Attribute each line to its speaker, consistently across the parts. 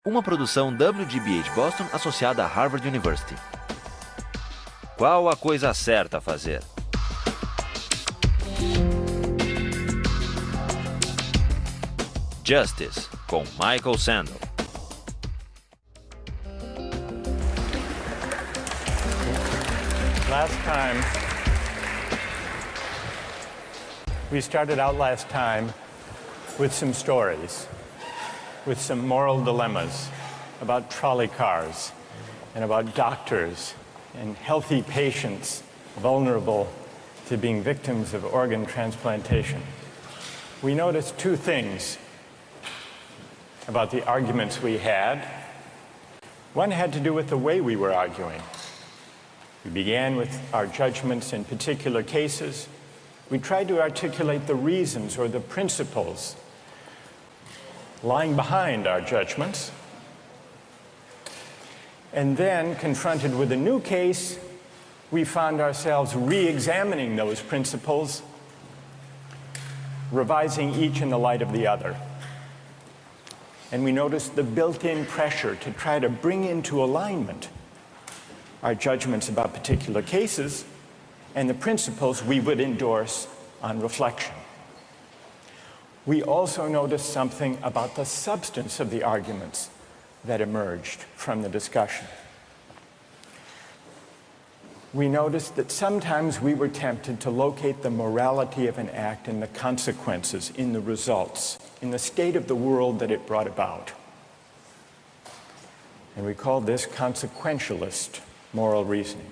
Speaker 1: Uma produção WGBH Boston associada a Harvard University. Qual a coisa certa a fazer? Justice, com Michael Sandel.
Speaker 2: We started out last time with some stories, with some moral dilemmas about trolley cars and about doctors and healthy patients vulnerable to being victims of organ transplantation. We noticed two things about the arguments we had. One had to do with the way we were arguing. We began with our judgments in particular cases. We tried to articulate the reasons or the principles lying behind our judgments. And then, confronted with a new case, we found ourselves re-examining those principles, revising each in the light of the other. And we noticed the built-in pressure to try to bring into alignment our judgments about particular cases and the principles we would endorse on reflection. We also noticed something about the substance of the arguments that emerged from the discussion. We noticed that sometimes we were tempted to locate the morality of an act in the consequences, in the results, in the state of the world that it brought about. And we called this consequentialist moral reasoning.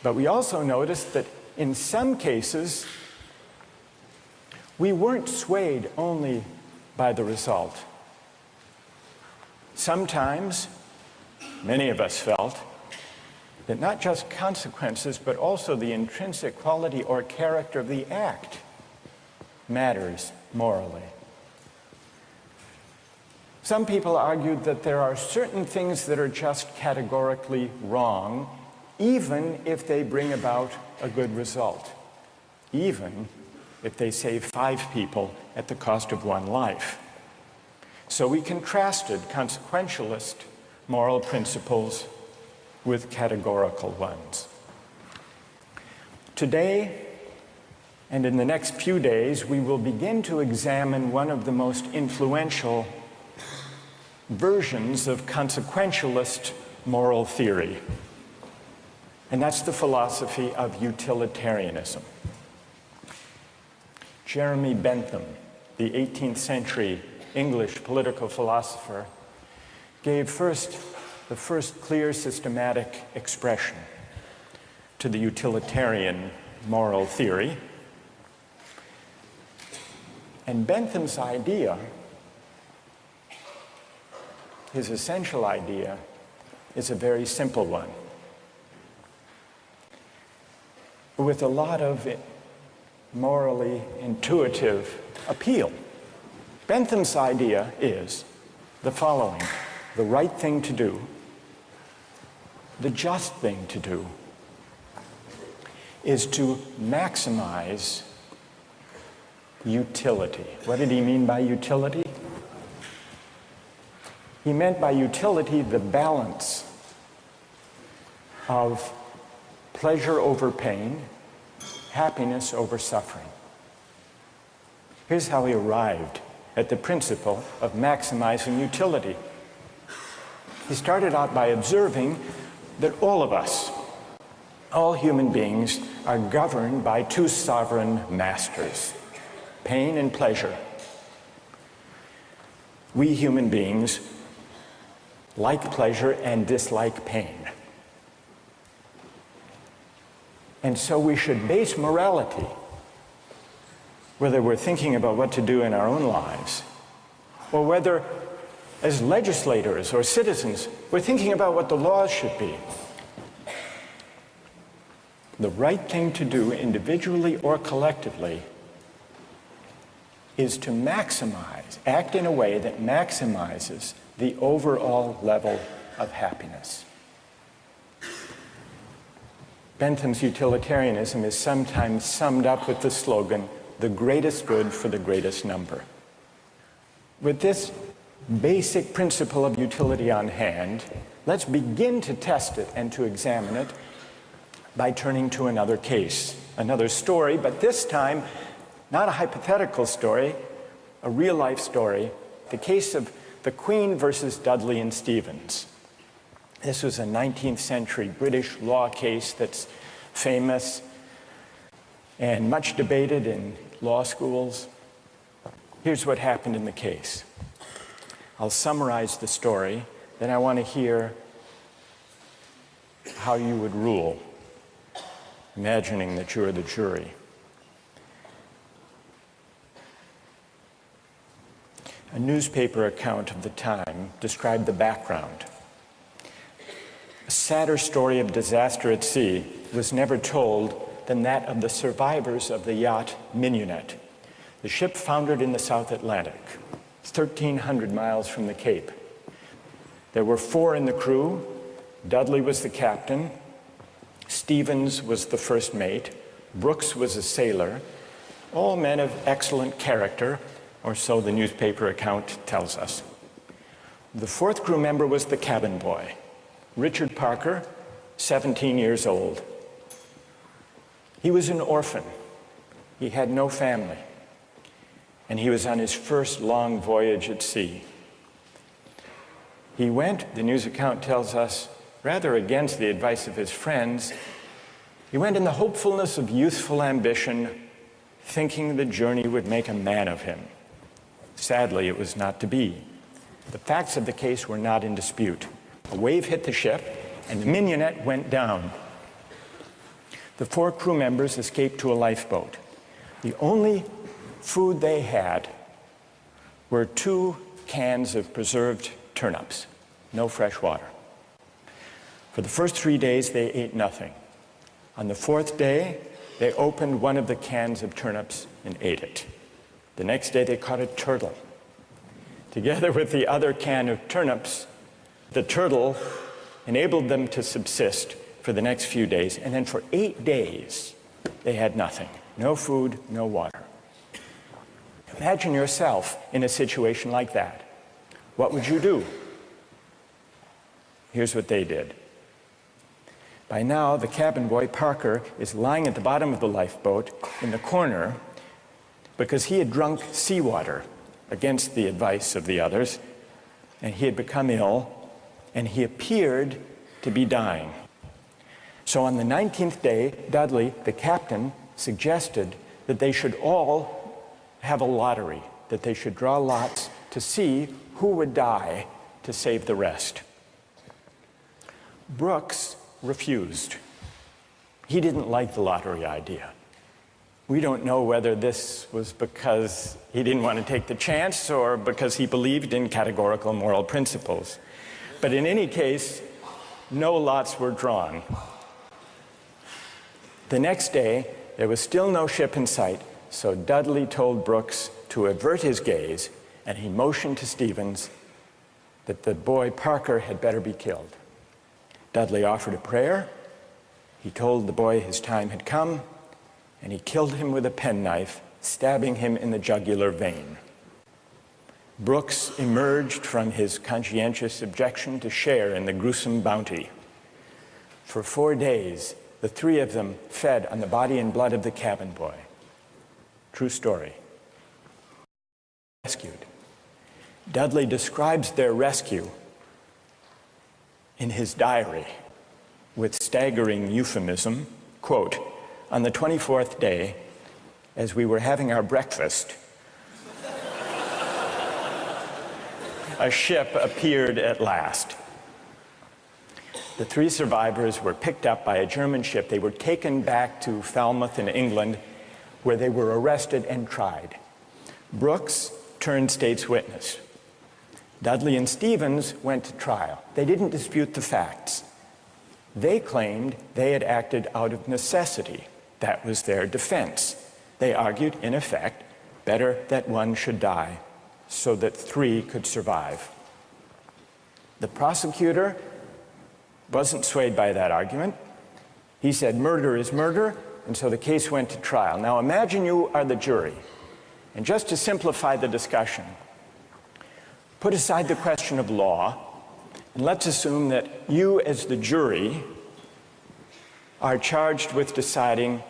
Speaker 2: But we also noticed that in some cases, we weren't swayed only by the result. Sometimes, many of us felt that not just consequences, but also the intrinsic quality or character of the act matters morally. Some people argued that there are certain things that are just categorically wrong, even if they bring about a good result, even if they save 5 people at the cost of 1 life. So we contrasted consequentialist moral principles with categorical ones. Today, and in the next few days, we will begin to examine one of the most influential versions of consequentialist moral theory. And that's the philosophy of utilitarianism. Jeremy Bentham, the 18th century English political philosopher, gave the first clear systematic expression to the utilitarian moral theory. And Bentham's idea, his essential idea, is a very simple one, with a lot of morally intuitive appeal. Bentham's idea is the following: the right thing to do, the just thing to do, is to maximize utility. What did he mean by utility? He meant by utility the balance of pleasure over pain, happiness over suffering. Here's how he arrived at the principle of maximizing utility. He started out by observing that all of us, all human beings, are governed by 2 sovereign masters, pain and pleasure. We human beings like pleasure and dislike pain. And so we should base morality, whether we're thinking about what to do in our own lives, or whether as legislators or citizens we're thinking about what the laws should be. The right thing to do individually or collectively is to maximize, act in a way that maximizes the overall level of happiness. Bentham's utilitarianism is sometimes summed up with the slogan, the greatest good for the greatest number. With this basic principle of utility on hand, let's begin to test it and to examine it by turning to another case, another story, but this time not a hypothetical story, a real-life story, the case of the Queen versus Dudley and Stevens. This was a 19th century British law case that's famous and much debated in law schools. Here's what happened in the case. I'll summarize the story, then I want to hear how you would rule, imagining that you're the jury. A newspaper account of the time described the background. A sadder story of disaster at sea was never told than that of the survivors of the yacht Mignonette. The ship foundered in the South Atlantic, 1,300 miles from the Cape. There were 4 in the crew. Dudley was the captain, Stevens was the first mate, Brooks was a sailor, all men of excellent character, or so the newspaper account tells us. The 4th crew member was the cabin boy, Richard Parker, 17 years old. He was an orphan. He had no family, and he was on his first long voyage at sea. He went, the news account tells us, rather against the advice of his friends. He went in the hopefulness of youthful ambition, thinking the journey would make a man of him. Sadly, it was not to be. The facts of the case were not in dispute. A wave hit the ship, and the Mignonette went down. The 4 crew members escaped to a lifeboat. The only food they had were 2 cans of preserved turnips, no fresh water. For the first 3 days, they ate nothing. On the 4th day, they opened one of the cans of turnips and ate it. The next day, they caught a turtle. Together with the other can of turnips, the turtle enabled them to subsist for the next few days, and then for 8 days, they had nothing. No food, no water. Imagine yourself in a situation like that. What would you do? Here's what they did. By now, the cabin boy, Parker, is lying at the bottom of the lifeboat in the corner because he had drunk seawater against the advice of the others, and he had become ill, and he appeared to be dying. So on the 19th day, Dudley, the captain, suggested that they should all have a lottery, that they should draw lots to see who would die to save the rest. Brooks refused. He didn't like the lottery idea. We don't know whether this was because he didn't want to take the chance or because he believed in categorical moral principles. But in any case, no lots were drawn. The next day, there was still no ship in sight, so Dudley told Brooks to avert his gaze, and he motioned to Stevens that the boy Parker had better be killed. Dudley offered a prayer. He told the boy his time had come, and he killed him with a penknife, stabbing him in the jugular vein. Brooks emerged from his conscientious objection to share in the gruesome bounty. For 4 days, the 3 of them fed on the body and blood of the cabin boy. True story. Rescued. Dudley describes their rescue in his diary with staggering euphemism, quote, "On the 24th day, as we were having our breakfast, a ship appeared at last. The 3 survivors were picked up by a German ship. They were taken back to Falmouth in England, where they were arrested and tried. Brooks turned state's witness. Dudley and Stevens went to trial. They didn't dispute the facts. They claimed they had acted out of necessity. That was their defense. They argued, in effect, better that one should die so that 3 could survive. The prosecutor wasn't swayed by that argument. He said murder is murder, and so the case went to trial. Now imagine you are the jury, and just to simplify the discussion, put aside the question of law, and let's assume that you as the jury are charged with deciding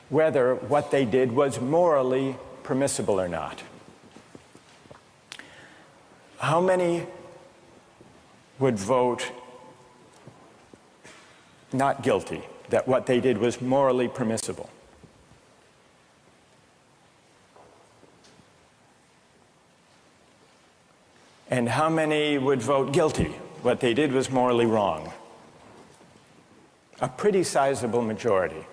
Speaker 2: whether what they did was morally permissible or not. How many would vote not guilty, that what they did was morally permissible? And how many would vote guilty, what they did was morally wrong? A pretty sizable majority.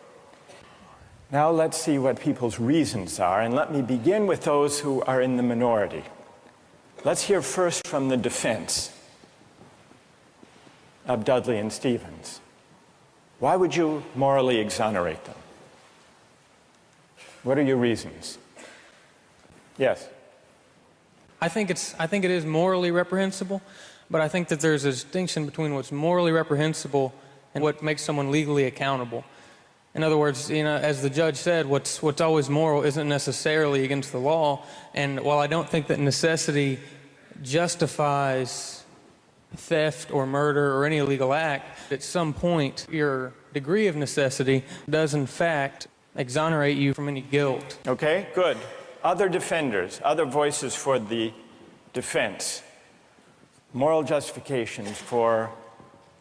Speaker 2: Now let's see what people's reasons are, and let me begin with those who are in the minority. Let's hear first from the defense of Dudley and Stevens. Why would you morally exonerate them? What are your reasons? Yes?
Speaker 3: I think it is morally reprehensible, but I think that there's a distinction between what's morally reprehensible and what makes someone legally accountable. In other words, as the judge said, what's always moral isn't necessarily against the law. And while I don't think that necessity justifies theft or murder or any illegal act, at some point your degree of necessity does in fact exonerate you from any guilt.
Speaker 2: Okay, good. Other defenders, other voices for the defense, moral justifications for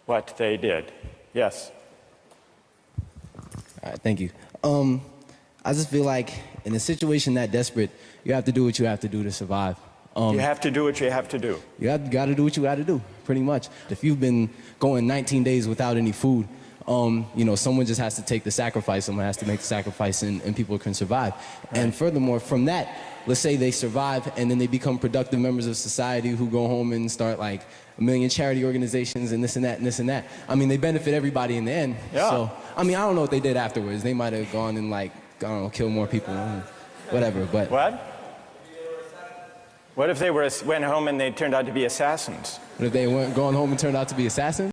Speaker 2: what they did. Yes?
Speaker 4: All right, thank you. I just feel like in a situation that desperate, you have to do what you have to do to survive.
Speaker 2: You have to do what you have to do.
Speaker 4: You got to do what you got to do, pretty much. If you've been going 19 days without any food, someone just has to take the sacrifice. Someone has to make the sacrifice, and people can survive. Right. And furthermore, from that, let's say they survive, and then they become productive members of society who go home and start like a million charity organizations and this and that and this and that. I mean, they benefit everybody in the end.
Speaker 2: Yeah.
Speaker 4: So, I mean, I don't know what they did afterwards. They might have gone and kill more people, whatever. But
Speaker 2: what? What if they went home and they turned out to be assassins?
Speaker 4: What if they weren't going home and turned out to be assassins?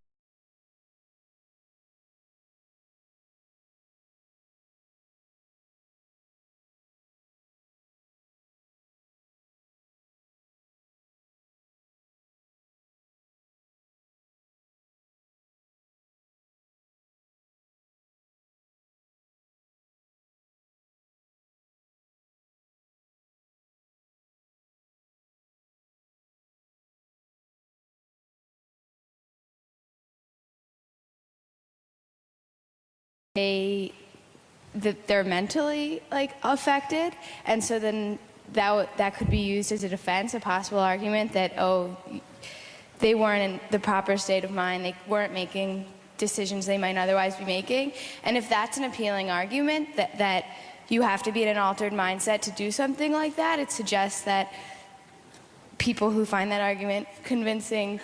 Speaker 5: That they're mentally affected, and so then that could be used as a defense, a possible argument that, oh, they weren't in the proper state of mind, they weren't making decisions they might otherwise be making. And if that's an appealing argument, that you have to be in an altered mindset to do something like that, it suggests that people who find that argument convincing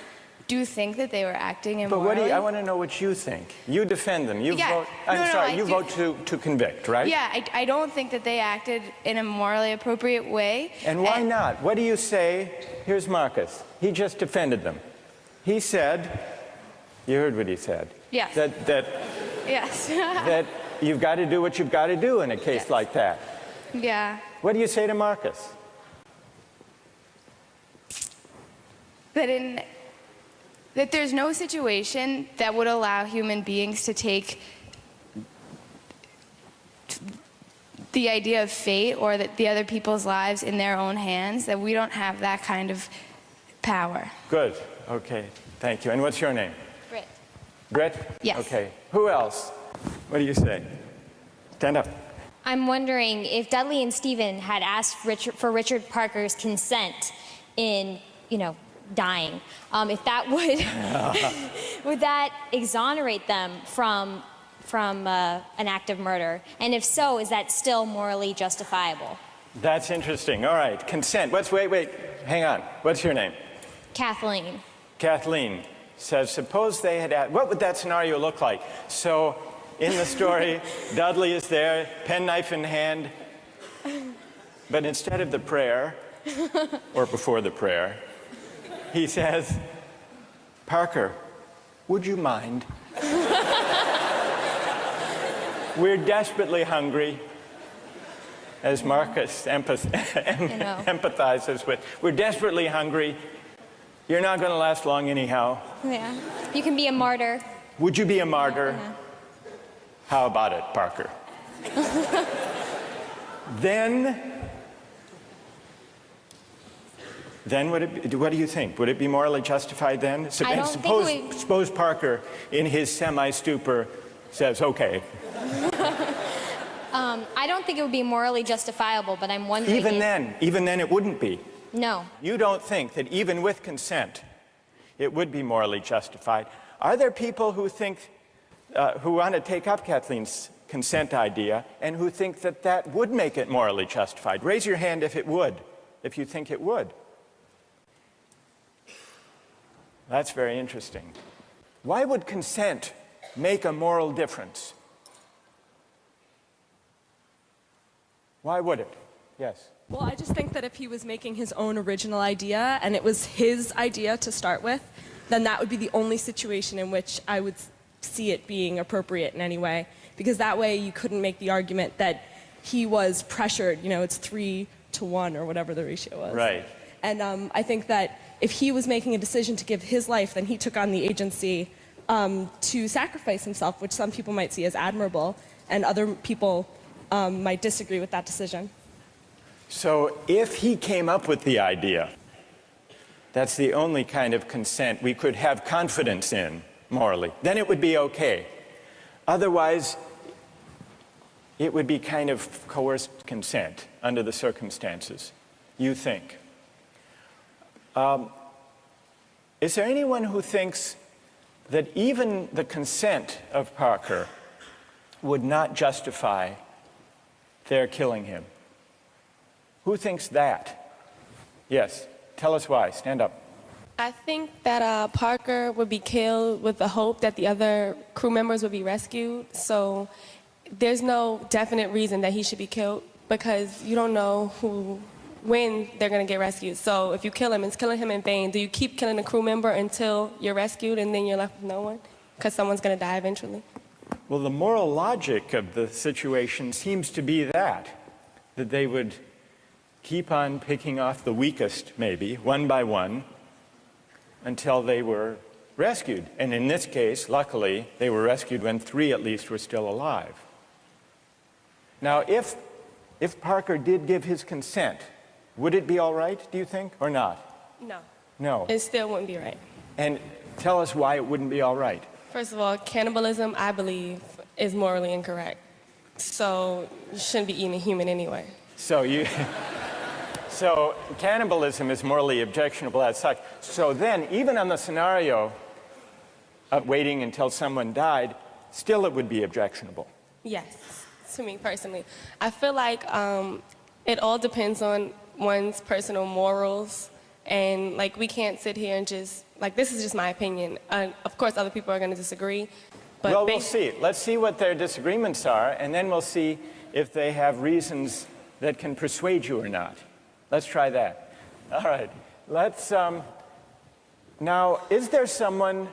Speaker 5: do think that they were acting immorally.
Speaker 2: But I want to know what you think. You defend them. You vote. You vote to convict, right?
Speaker 5: Yeah, I don't think that they acted in a morally appropriate way.
Speaker 2: And why not? What do you say? Here's Marcus. He just defended them. He said, you heard what he said.
Speaker 5: Yes. Yes.
Speaker 2: That you've got to do what you've got to do in a case like that.
Speaker 5: Yeah.
Speaker 2: What do you say to Marcus?
Speaker 5: That there's no situation that would allow human beings to take the idea of fate or that the other people's lives in their own hands, that we don't have that kind of power.
Speaker 2: Good. Okay. Thank you. And what's your name?
Speaker 5: Britt.
Speaker 2: Britt?
Speaker 5: Yes.
Speaker 2: Okay. Who else? What do you say? Stand up.
Speaker 6: I'm wondering if Dudley and Stephen had asked for Richard Parker's consent in, dying, if that would that exonerate them from an act of murder? And if so, is that still morally justifiable?
Speaker 2: That's interesting. All right, consent. Wait, hang on. What's your name?
Speaker 6: Kathleen.
Speaker 2: Kathleen says, suppose they had asked, what would that scenario look like? So in the story, Dudley is there, penknife in hand, but instead of the prayer, or before the prayer, he says, Parker, would you mind? We're desperately hungry, as Marcus empathizes with. We're desperately hungry. You're not going to last long anyhow.
Speaker 6: Yeah. You can be a martyr.
Speaker 2: Would you be a martyr? How about it, Parker? Then what do you think? Would it be morally justified then? Suppose Parker, in his semi-stupor, says, okay.
Speaker 6: I don't think it would be morally justifiable, but I'm wondering...
Speaker 2: Even then it wouldn't be.
Speaker 6: No.
Speaker 2: You don't think that even with consent, it would be morally justified. Are there people who think, who want to take up Kathleen's consent idea and who think that that would make it morally justified? Raise your hand if it would, if you think it would. That's very interesting. Why would consent make a moral difference? Why would it? Yes.
Speaker 7: Well, I just think that if he was making his own original idea and it was his idea to start with, then that would be the only situation in which I would see it being appropriate in any way. Because that way you couldn't make the argument that he was pressured, you know, it's 3-to-1 or whatever the ratio was.
Speaker 2: Right.
Speaker 7: And I think that if he was making a decision to give his life, then he took on the agency to sacrifice himself, which some people might see as admirable, and other people might disagree with that decision.
Speaker 2: So if he came up with the idea, that's the only kind of consent we could have confidence in morally, then it would be okay. Otherwise, it would be kind of coerced consent under the circumstances, you think. Is there anyone who thinks that even the consent of Parker would not justify their killing him? Who thinks that? Yes, tell us why. Stand up.
Speaker 8: I think that Parker would be killed with the hope that the other crew members would be rescued. So there's no definite reason that he should be killed because you don't know when they're going to get rescued. So if you kill him, it's killing him in vain. Do you keep killing a crew member until you're rescued and then you're left with no one? Because someone's going to die eventually.
Speaker 2: Well, the moral logic of the situation seems to be that they would keep on picking off the weakest, maybe, one by one, until they were rescued. And in this case, luckily, they were rescued when 3 at least were still alive. Now, if Parker did give his consent, would it be all right, do you think, or not?
Speaker 8: No.
Speaker 2: No.
Speaker 8: It still wouldn't be right.
Speaker 2: And tell us why it wouldn't be all right.
Speaker 8: First of all, cannibalism, I believe, is morally incorrect. So you shouldn't be eating a human anyway.
Speaker 2: So cannibalism is morally objectionable as such. So then, even on the scenario of waiting until someone died, still it would be objectionable.
Speaker 8: Yes, to me personally. I feel like it all depends on one's personal morals. And like we can't sit here and just, like this is just my opinion. Of course other people are going to disagree. But
Speaker 2: well, we'll see. Let's see what their disagreements are, and then we'll see if they have reasons that can persuade you or not. Let's try that. All right. Let's, now, is there someone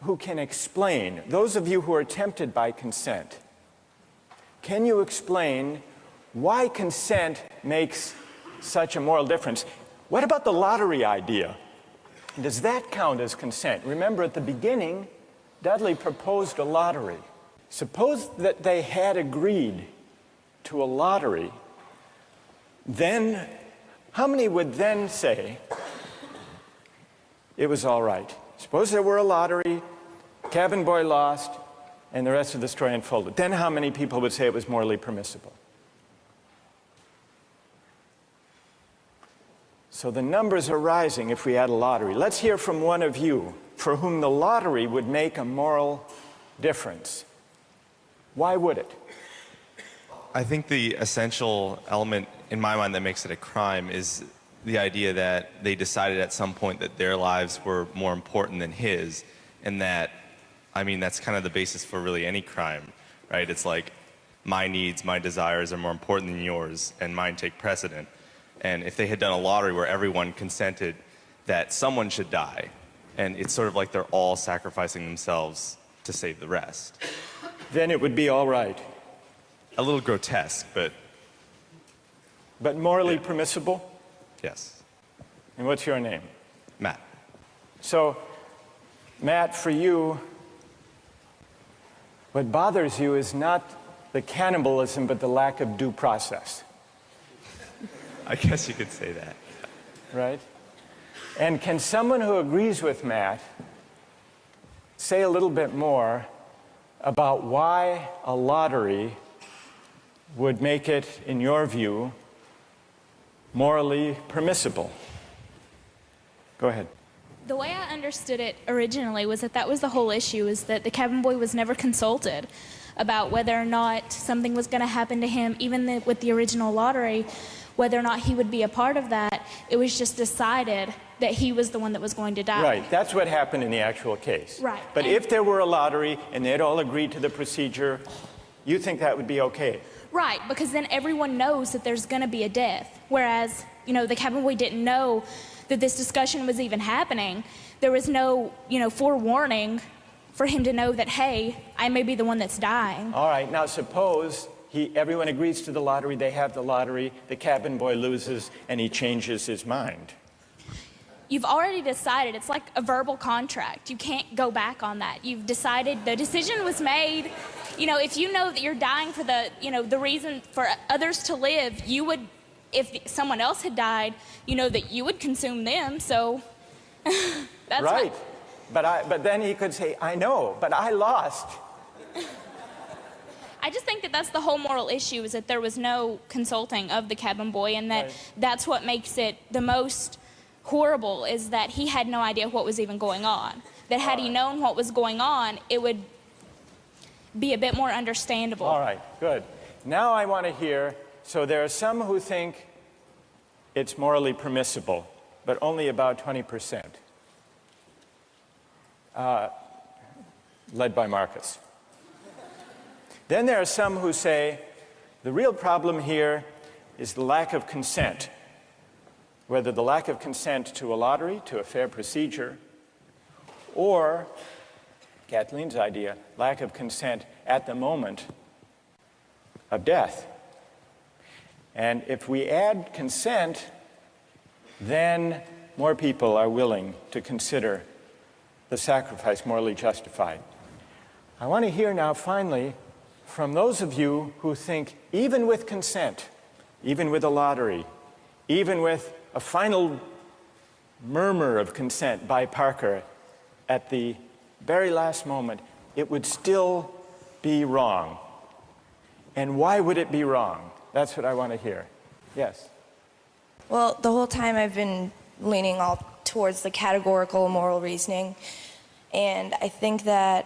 Speaker 2: who can explain, those of you who are tempted by consent, can you explain why consent makes such a moral difference? What about the lottery idea? Does that count as consent? Remember, at the beginning, Dudley proposed a lottery. Suppose that they had agreed to a lottery, then how many would then say it was all right? Suppose there were a lottery, cabin boy lost, and the rest of the story unfolded. Then how many people would say it was morally permissible? So the numbers are rising if we had a lottery. Let's hear from one of you for whom the lottery would make a moral difference. Why would it?
Speaker 9: I think the essential element in my mind that makes it a crime is the idea that they decided at some point that their lives were more important than his, and that, I mean, that's kind of the basis for really any crime, right? It's like my needs, my desires are more important than yours, and mine take precedent. And if they had done a lottery where everyone consented that someone should die, and it's sort of like they're all sacrificing themselves to save the rest.
Speaker 2: Then it would be all right.
Speaker 9: A little grotesque, but...
Speaker 2: But morally permissible?
Speaker 9: Yes.
Speaker 2: And what's your name?
Speaker 9: Matt.
Speaker 2: So, Matt, for you, what bothers you is not the cannibalism, but the lack of due process.
Speaker 9: I guess you could say that.
Speaker 2: Right? And can someone who agrees with Matt say a little bit more about why a lottery would make it, in your view, morally permissible? Go ahead.
Speaker 10: The way I understood it originally was that that was the whole issue, is that the cabin boy was never consulted about whether or not something was going to happen to him, even with the original lottery, whether or not he would be a part of that. It was just decided that he was the one that was going to die.
Speaker 2: Right, that's what happened in the actual case.
Speaker 10: Right.
Speaker 2: But if there were a lottery and they'd all agreed to the procedure, you think that would be okay?
Speaker 10: Right, because then everyone knows that there's going to be a death. Whereas, you know, the cabin boy didn't know that this discussion was even happening. There was no, you know, forewarning for him to know that, hey, I may be the one that's dying.
Speaker 2: All right, now suppose everyone agrees to the lottery, they have the lottery, the cabin boy loses, and he changes his mind.
Speaker 10: You've already decided. It's like a verbal contract. You can't go back on that. You've decided, the decision was made. You know, if you know that you're dying for the, you know, the reason for others to live, you would, if someone else had died, you know that you would consume them, so that's
Speaker 2: right. But then he could say, I know, but I lost.
Speaker 10: I just think that that's the whole moral issue, is that there was no consulting of the cabin boy, and that that's what makes it the most horrible, is that he had no idea what was even going on. That had he known what was going on, it would be a bit more understandable.
Speaker 2: All right, good. Now I want to hear, so there are some who think it's morally permissible, but only about 20%. Led by Marcus. Then there are some who say the real problem here is the lack of consent. Whether the lack of consent to a lottery, to a fair procedure, or, Kathleen's idea, lack of consent at the moment of death. And if we add consent, then more people are willing to consider the sacrifice morally justified. I want to hear now, finally, from those of you who think even with consent, even with a lottery, even with a final murmur of consent by Parker at the very last moment, it would still be wrong. And why would it be wrong? That's what I want to hear. Yes?
Speaker 11: Well, the whole time I've been leaning all towards the categorical moral reasoning, and I think that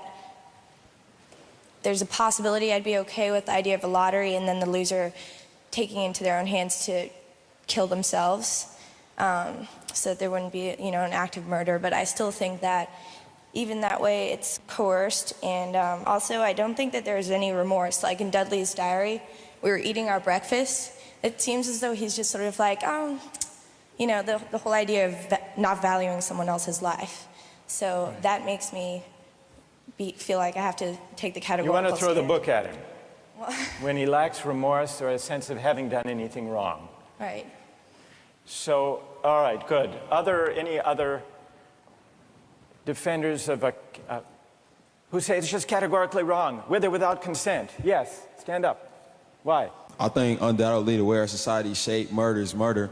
Speaker 11: there's a possibility I'd be okay with the idea of a lottery and then the loser taking it into their own hands to kill themselves, so that there wouldn't be, you know, an act of murder. But I still think that even that way it's coerced, and also I don't think that there's any remorse. Like in Dudley's diary, we were eating our breakfast. It seems as though he's just sort of like, you know, the whole idea of not valuing someone else's life. So that makes me feel like I have to take the categorical.
Speaker 2: You want to throw the
Speaker 11: stand.
Speaker 2: book at him when he lacks remorse or a sense of having done anything wrong.
Speaker 11: Right.
Speaker 2: So, all right, good. Any other defenders of who say it's just categorically wrong, with or without consent? Yes, stand up. Why?
Speaker 12: I think undoubtedly the way our society is shaped, murder is murder.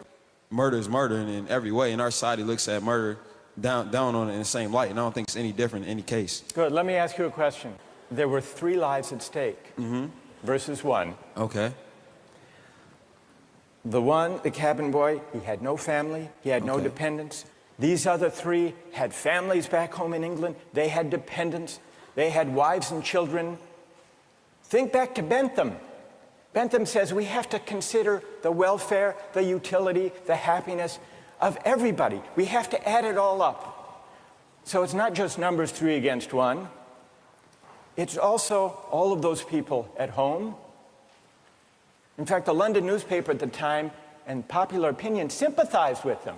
Speaker 12: Murder is murder in every way, and our society looks at murder down on it in the same light, and I don't think it's any different in any case.
Speaker 2: Good. Let me ask you a question. There were 3 lives at stake versus 1.
Speaker 12: Okay.
Speaker 2: The one, the cabin boy, he had no family, he had no dependents. These other 3 had families back home in England. They had dependents. They had wives and children. Think back to Bentham. Bentham says we have to consider the welfare, the utility, the happiness of everybody. We have to add it all up. So it's not just numbers 3 against 1. It's also all of those people at home. In fact, the London newspaper at the time and popular opinion sympathized with them,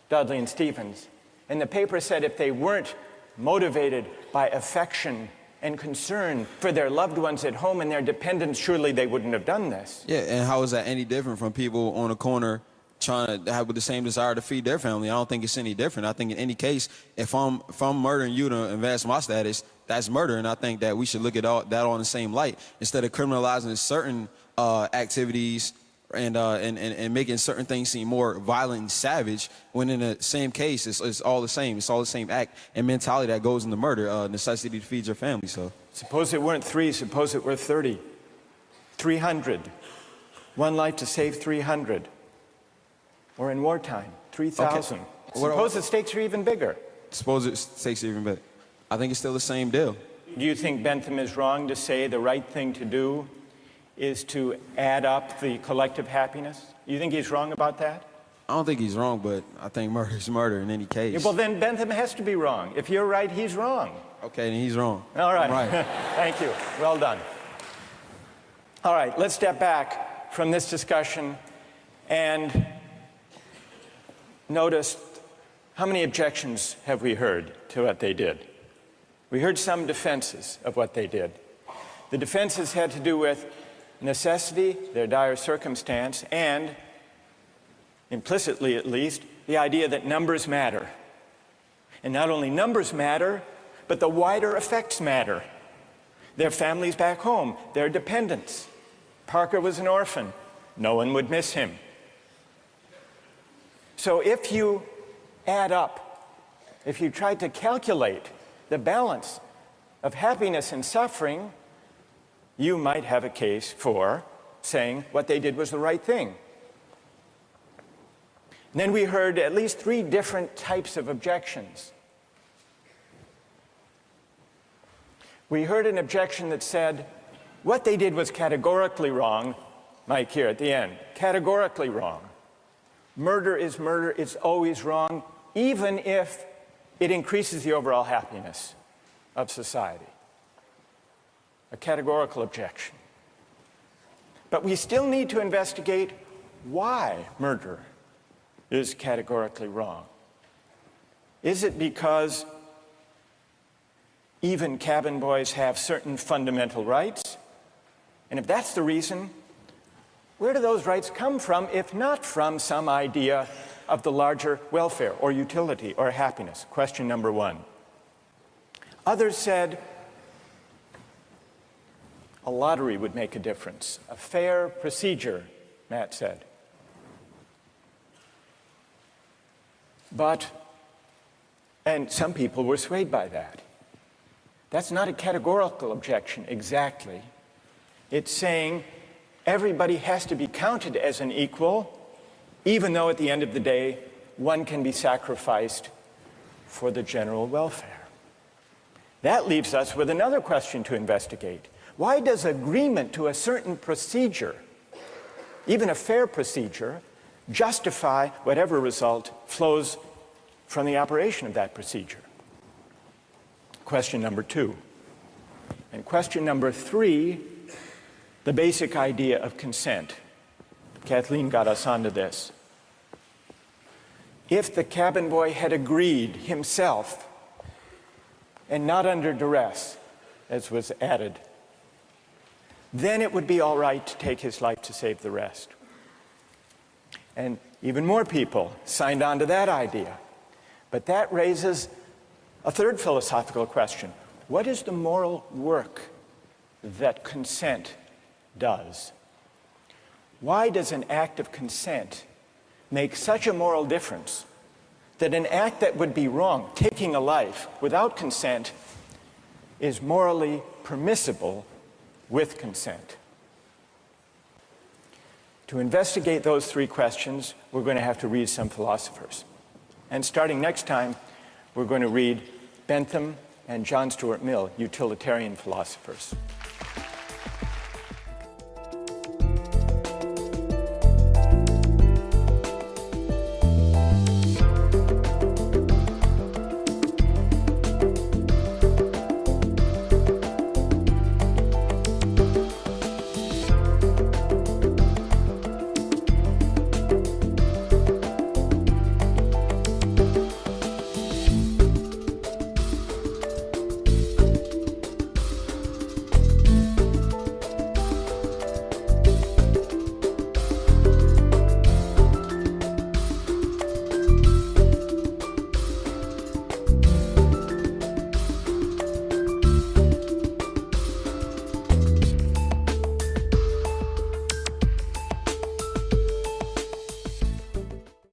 Speaker 2: Dudley and Stevens. And the paper said if they weren't motivated by affection and concern for their loved ones at home and their dependents, surely they wouldn't have done this.
Speaker 12: Yeah, and how is that any different from people on a corner trying to have the same desire to feed their family. I don't think it's any different. I think in any case, if I'm murdering you to advance my status, that's murder, and I think that we should look at that all in the same light instead of criminalizing certain activities and making certain things seem more violent and savage. When in the same case, it's all the same. It's all the same act and mentality that goes into murder, necessity to feed your family. So
Speaker 2: suppose it weren't 3. Suppose it were 30, 300. One life to save 300. Or in wartime, 3,000.
Speaker 12: Okay.
Speaker 2: Suppose the stakes are even bigger.
Speaker 12: Suppose the stakes are even bigger. I think it's still the same deal.
Speaker 2: Do you think Bentham is wrong to say the right thing to do is to add up the collective happiness? You think he's wrong about that?
Speaker 12: I don't think he's wrong, but I think murder is murder in any case.
Speaker 2: Yeah, well, then Bentham has to be wrong. If you're right, he's wrong.
Speaker 12: Okay, then he's wrong.
Speaker 2: All right.
Speaker 12: Right.
Speaker 2: Thank you. Well done. All right, let's step back from this discussion and notice how many objections have we heard to what they did. We heard some defenses of what they did. The defenses had to do with necessity, their dire circumstance, and, implicitly at least, the idea that numbers matter. And not only numbers matter, but the wider effects matter. Their families back home, their dependents. Parker was an orphan. No one would miss him. So if you add up, if you try to calculate the balance of happiness and suffering, you might have a case for saying what they did was the right thing. And then we heard at least 3 different types of objections. We heard an objection that said, what they did was categorically wrong. Mike here at the end, categorically wrong. Murder is murder, it's always wrong, even if it increases the overall happiness of society. A categorical objection. But we still need to investigate why murder is categorically wrong. Is it because even cabin boys have certain fundamental rights? And if that's the reason, where do those rights come from, if not from some idea of the larger welfare or utility or happiness? Question number 1. Others said a lottery would make a difference. A fair procedure, Matt said. And some people were swayed by that. That's not a categorical objection exactly. It's saying everybody has to be counted as an equal, even though at the end of the day, one can be sacrificed for the general welfare. That leaves us with another question to investigate. Why does agreement to a certain procedure, even a fair procedure, justify whatever result flows from the operation of that procedure? Question number 2. And question number 3, the basic idea of consent. Kathleen got us onto this. If the cabin boy had agreed himself, and not under duress, as was added, then it would be all right to take his life to save the rest. And even more people signed on to that idea. But that raises a third philosophical question. What is the moral work that consent does? Why does an act of consent make such a moral difference that an act that would be wrong, taking a life without consent, is morally permissible with consent? To investigate those 3 questions, we're going to have to read some philosophers. And starting next time, we're going to read Bentham and John Stuart Mill, utilitarian philosophers.